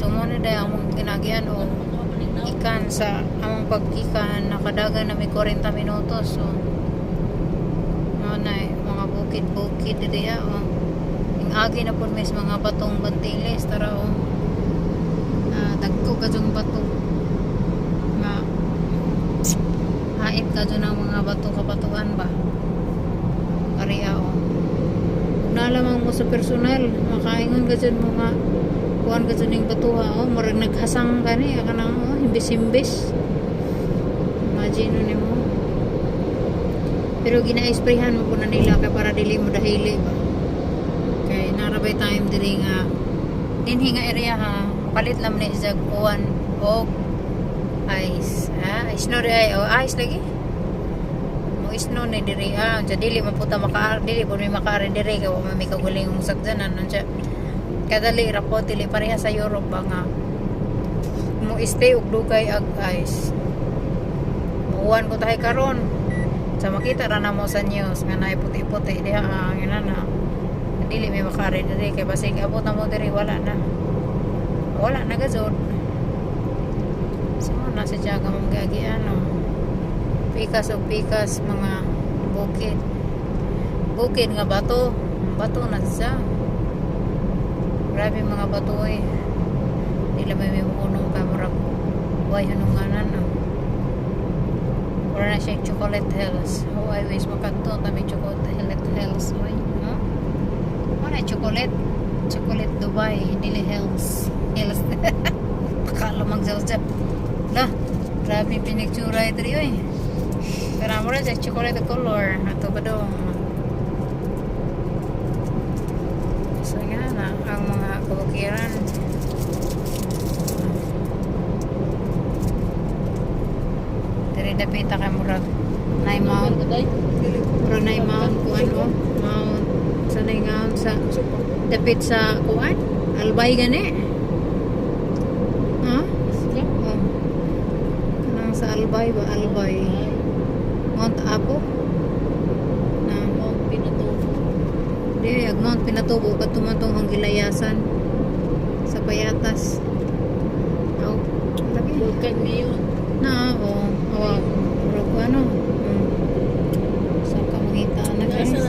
So mo na dahil among ginagian o ikan sa among pag-ikan nakadagan na may 40 minutos. So mo na mga bukid-bukid diya o yung agi na po may mga batong bantiles tara o dagko ka dyan bato nga hait ka dyan ang mga bato kapatuan ba kariya o nalamang mo sa personal makaingon ka dyan mga kuhan ka dyan yung batuha o marag naghasang ka ni ka nang himbis-himbis imagine ni mo pero gina-sprayhan mo po na nila kaya para dili mo dahili ba kaya narabay time dili nga dinhi nga area ha palit lang ni sa kuhan o ice ice no rin o ice lagi mo ice no ni diri sa dili maputa makaar dili po may makaari diri kaya may kaguling yung sagdanan siya kadali rapo dili pareha sa Europe ba nga mo stay og dugay ag ice muuwan ko tayo karon sa makita ra na mo sa news nga naay puti-puti diha ang inana dili may makaari diri kay basig abot na mo diri wala na gazod so na sa tiyaga mong gagi pikas o pikas mga bukid nga bato na siya grabe mga bato dila may punong kamarag way hanunganan wala na siya chocolate hills I wish makanto may chocolate hills wala chocolate Dubai dili hills pakalo magzawzap lah grabe pinictura ito rin pero mo rin sa chocolate color ato ba doon so nga na ang mga kabukiran dari dapita ka murag Naimount kung ano mount sa naingaon sa dapit sa kuan Albay gani sa Albay ba Albay Mount Apo na Mount Pinatubo di Mount Pinatubo ka tumantong ang gilayasan sa Payatas lagi Vulcan Mayon